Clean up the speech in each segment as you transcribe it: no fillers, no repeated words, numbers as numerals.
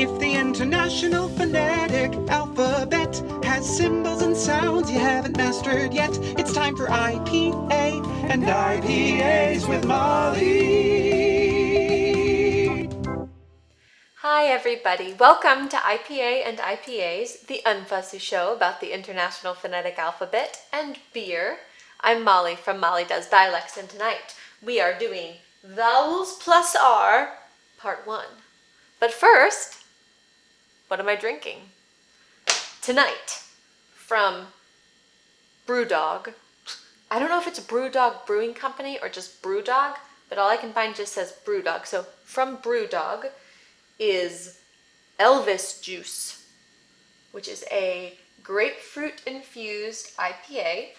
If the International Phonetic Alphabet has symbols and sounds you haven't mastered yet, it's time for IPA and IPAs with Molly. Hi everybody, welcome to IPA and IPAs, the unfussy show about the International Phonetic Alphabet and beer. I'm Molly from Molly Does Dialects, and tonight we are doing Vowels plus R, part 1. But first, what am I drinking? Tonight, from Brewdog. I don't know if it's Brewdog Brewing Company or just Brewdog, but all I can find just says Brewdog. So from Brewdog is Elvis Juice, which is a grapefruit-infused IPA.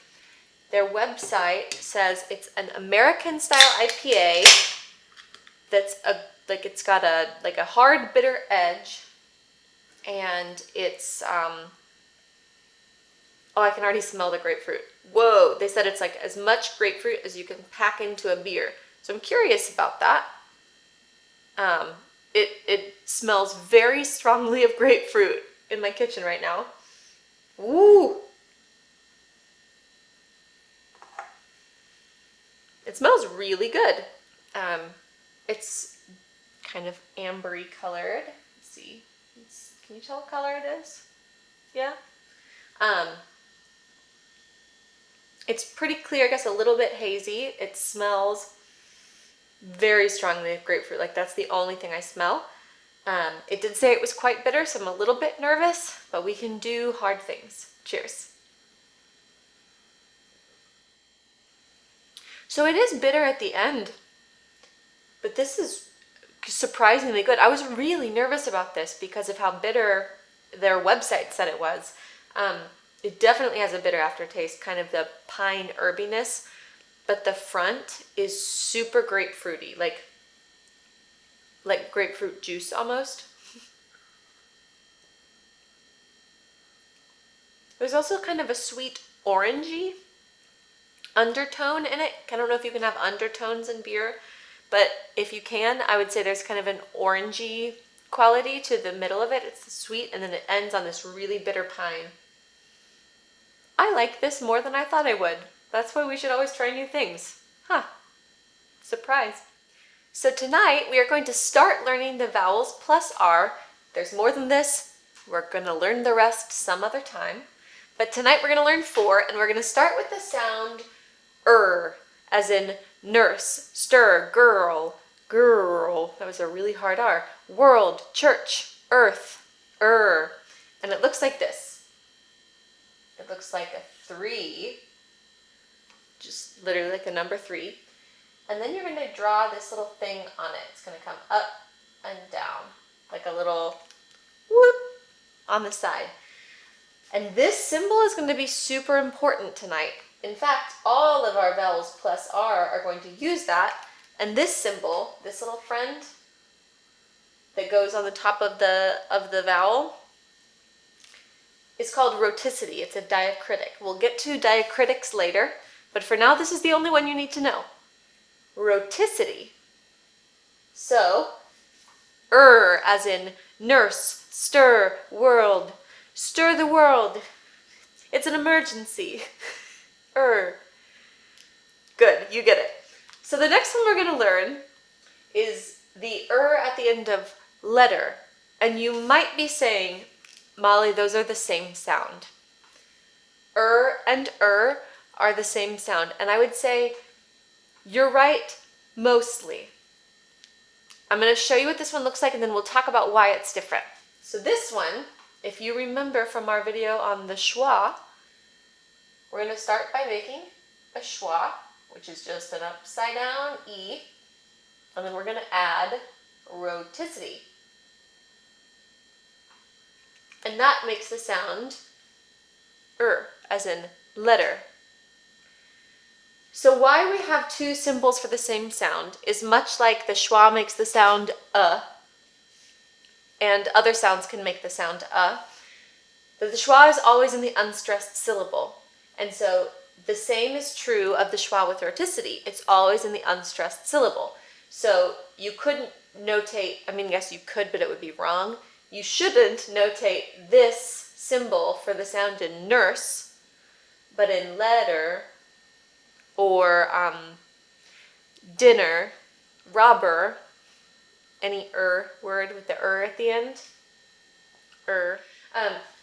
Their website says it's an American-style IPA that's it's got a hard bitter edge, and it's oh, I can already smell the grapefruit. Whoa, they said it's like as much grapefruit as you can pack into a beer. So I'm curious about that. It smells very strongly of grapefruit in my kitchen right now. Woo! It smells really good. It's kind of ambery colored. Let's see. Can you tell what color it is? Yeah? It's pretty clear, I guess a little bit hazy. It smells very strongly of grapefruit. Like, that's the only thing I smell. It did say it was quite bitter, so I'm a little bit nervous, but we can do hard things. Cheers. So it is bitter at the end, but this is surprisingly good. I was really nervous about this because of how bitter their website said it was. It definitely has a bitter aftertaste, kind of the pine herbiness, but the front is super grapefruity, like grapefruit juice almost. There's also kind of a sweet orangey undertone in it. I don't know if you can have undertones in beer, but if you can, I would say there's kind of an orangey quality to the middle of it. It's sweet, and then it ends on this really bitter pine. I like this more than I thought I would. That's why we should always try new things. Huh. Surprise. So tonight we are going to start learning the vowels plus R. There's more than this. We're going to learn the rest some other time. But tonight we're going to learn 4, and we're going to start with the sound as in nurse, stir, girl, girl. That was a really hard R. World, church, earth, and it looks like this. It looks like a 3, just literally like the number 3. And then you're going to draw this little thing on it. It's going to come up and down, like a little whoop on the side. And this symbol is going to be super important tonight. In fact, all of our vowels plus R are going to use that. And this symbol, this little friend that goes on the top of the vowel, is called rhoticity. It's a diacritic. We'll get to diacritics later, but for now this is the only one you need to know. Rhoticity. So, as in nurse, stir, world. Stir the world. It's an emergency. Good, you get it. So the next one we're going to learn is the at the end of letter. And you might be saying, Molly, those are the same sound. And are the same sound. And I would say, you're right, mostly. I'm going to show you what this one looks like, and then we'll talk about why it's different. So this one, if you remember from our video on the schwa, we're going to start by making a schwa, which is just an upside down E, and then we're going to add rhoticity. And that makes the sound as in letter. So why we have 2 symbols for the same sound is much like the schwa makes the sound and other sounds can make the sound but the schwa is always in the unstressed syllable. And so the same is true of the schwa with rhoticity. It's always in the unstressed syllable. So you couldn't notate, I mean, yes, you could, but it would be wrong. You shouldn't notate this symbol for the sound in nurse, but in letter or dinner, robber, any word with the at the end.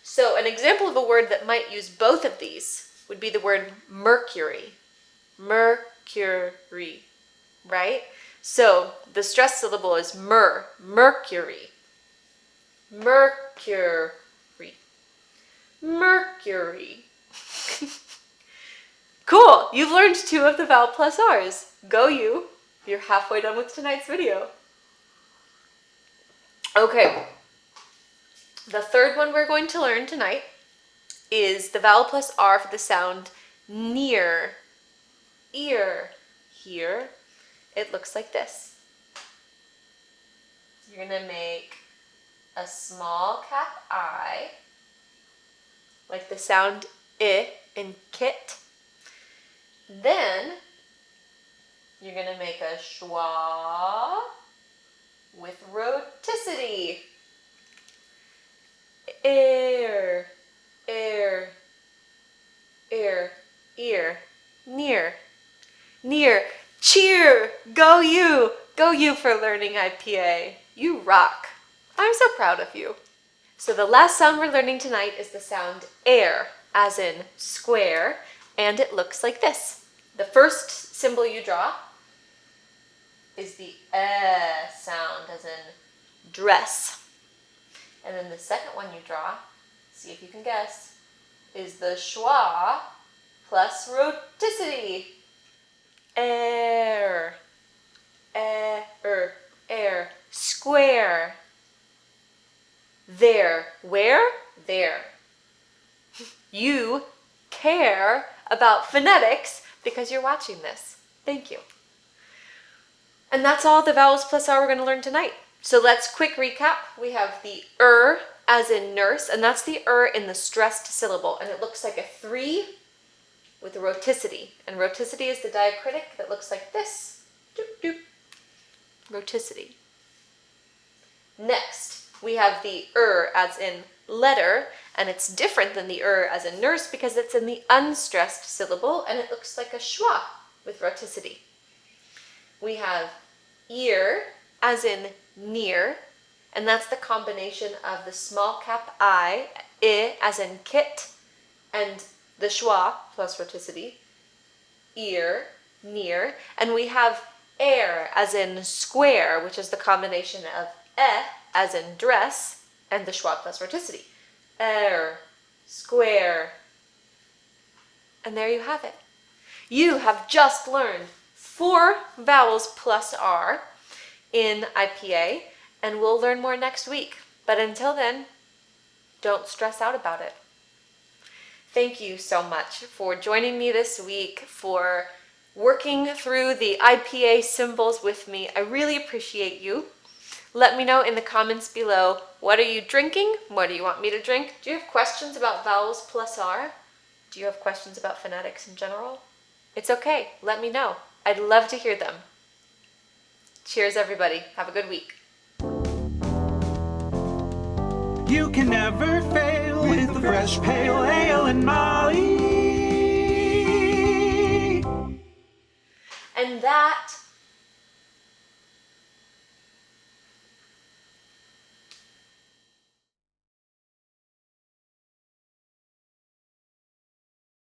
So an example of a word that might use both of these would be the word mercury. Mercury, right? So the stressed syllable is mercury. Mercury. Mercury. Cool! You've learned 2 of the vowel plus R's. Go you! You're halfway done with tonight's video. Okay. The third one we're going to learn tonight is the vowel plus R for the sound near. Ear. Here, it looks like this. You're going to make a small cap I, like the sound I in kit. Then, you're going to make a schwa with rhoticity. Air, air, air, ear, near, near. Cheer! Go you! Go you for learning IPA. You rock. I'm so proud of you. So the last sound we're learning tonight is the sound air, as in square, and it looks like this. The first symbol you draw is the sound, as in dress. And then the second one you draw, see if you can guess, is the schwa plus rhoticity. Air, air, square. There, where? There. You care about phonetics because you're watching this. Thank you. And that's all the vowels plus R we're going to learn tonight. So let's quick recap. We have the as in nurse, and that's the in the stressed syllable, and it looks like a 3 with a rhoticity. And rhoticity is the diacritic that looks like this. Doop, doop. Rhoticity. Next, we have the as in letter, and it's different than the as in nurse because it's in the unstressed syllable, and it looks like a schwa with rhoticity. We have ear as in near, and that's the combination of the small cap I as in kit, and the schwa plus rhoticity, ear, near, and we have air as in square, which is the combination of as in dress, and the schwa plus rhoticity. Air, square. And there you have it. You have just learned 4 vowels plus R in IPA, and we'll learn more next week. But until then, don't stress out about it. Thank you so much for joining me this week, for working through the IPA symbols with me. I really appreciate you. Let me know in the comments below, what are you drinking? What do you want me to drink? Do you have questions about vowels plus R? Do you have questions about phonetics in general? It's okay. Let me know. I'd love to hear them. Cheers, everybody. Have a good week. You can never fail with the fresh pale ale and Molly. And that